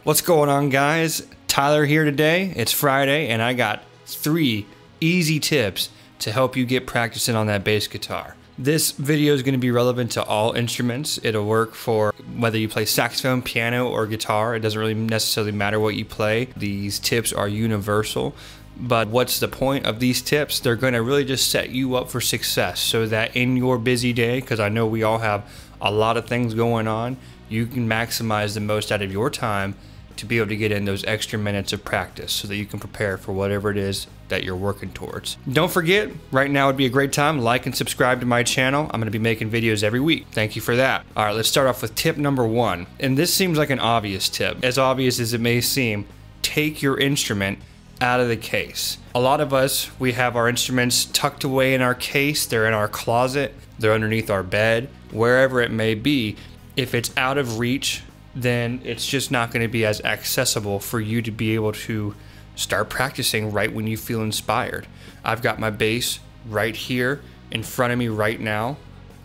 What's going on, guys? Tyler here today. It's Friday and I got 3 easy tips to help you get practicing on that bass guitar. This video is going to be relevant to all instruments. It'll work for whether you play saxophone, piano, or guitar. It doesn't really necessarily matter what you play. These tips are universal. But what's the point of these tips? They're going to really just set you up for success so that in your busy day, because I know we all have a lot of things going on, you can maximize the most out of your time to be able to get in those extra minutes of practice so that you can prepare for whatever it is that you're working towards. Don't forget, right now would be a great time, like and subscribe to my channel. I'm going to be making videos every week. Thank you for that. All right, let's start off with tip number 1. And this seems like an obvious tip. As obvious as it may seem, take your instrument out of the case. A lot of us, we have our instruments tucked away in our case. They're in our closet. They're underneath our bed, wherever it may be. If it's out of reach, then it's just not going to be as accessible for you to be able to start practicing right when you feel inspired. I've got my bass right here in front of me right now,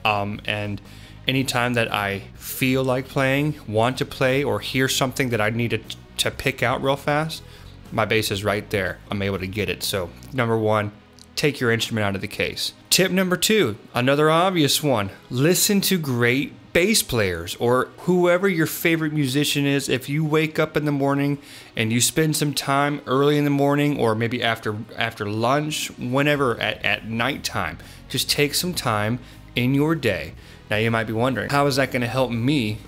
and anytime that I feel like playing, want to play, or hear something that I need to pick out real fast, my bass is right there. I'm able to get it. So number 1, take your instrument out of the case. Tip number 2, another obvious one, listen to great bass players or whoever your favorite musician is. If you wake up in the morning and you spend some time early in the morning or maybe after lunch, whenever at nighttime, just take some time in your day. Now you might be wondering, how is that going to help me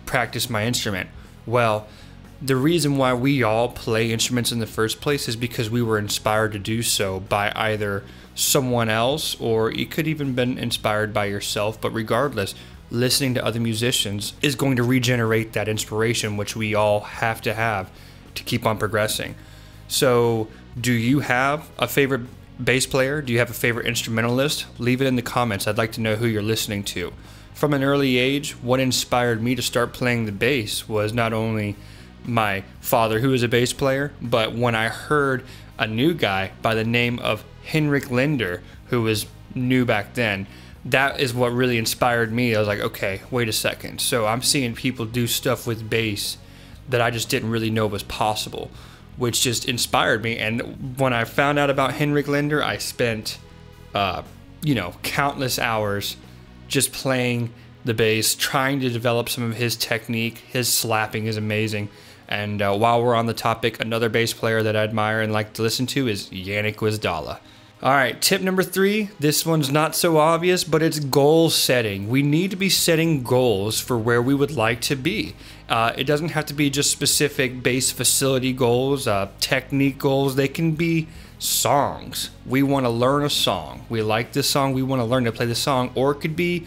practice my instrument? Well, the reason why we all play instruments in the first place is because we were inspired to do so by either someone else, or it could even been inspired by yourself. But regardless, listening to other musicians is going to regenerate that inspiration, which we all have to keep on progressing. So do you have a favorite bass player? Do you have a favorite instrumentalist? Leave it in the comments. I'd like to know who you're listening to. From an early age, what inspired me to start playing the bass was not only my father, who is a bass player, but when I heard a new guy by the name of Henrik Linder, who was new back then, that is what really inspired me. I was like, okay, wait a second. So I'm seeing people do stuff with bass that I just didn't really know was possible, which just inspired me. And when I found out about Henrik Linder, I spent, countless hours just playing the bass, trying to develop some of his technique. His slapping is amazing. And while we're on the topic, another bass player that I admire and like to listen to is Yannick Gwizdala. All right, tip number 3, this one's not so obvious, but it's goal setting. We need to be setting goals for where we would like to be. It doesn't have to be just specific bass facility goals, technique goals. They can be songs. We want to learn a song. We like this song. We want to learn to play the song. Or it could be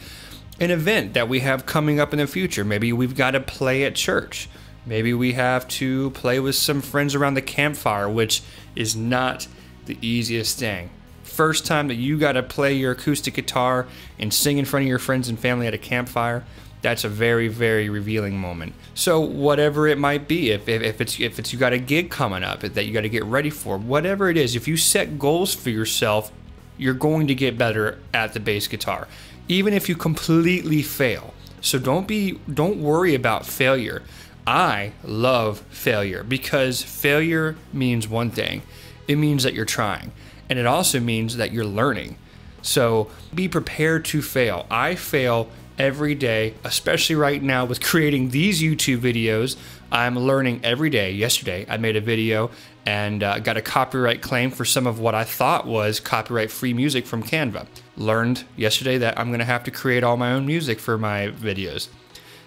an event that we have coming up in the future. Maybe we've got to play at church. Maybe we have to play with some friends around the campfire, which is not the easiest thing. First time that you got to play your acoustic guitar and sing in front of your friends and family at a campfire, that's a very, very revealing moment. So whatever it might be, if it's you got a gig coming up that you got to get ready for, whatever it is, if you set goals for yourself, you're going to get better at the bass guitar, even if you completely fail. So don't worry about failure. I love failure because failure means one thing. It means that you're trying. And it also means that you're learning. So be prepared to fail. I fail every day, especially right now with creating these YouTube videos. I'm learning every day. Yesterday, I made a video and got a copyright claim for some of what I thought was copyright-free music from Canva. Learned yesterday that I'm going to have to create all my own music for my videos.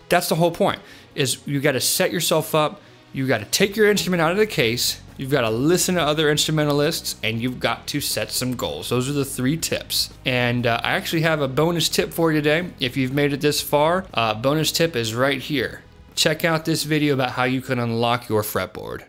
That's the whole point, is you got to set yourself up. You got to take your instrument out of the case. You've got to listen to other instrumentalists, and you've got to set some goals. Those are the 3 tips. And I actually have a bonus tip for you today. If you've made it this far, bonus tip is right here. Check out this video about how you can unlock your fretboard.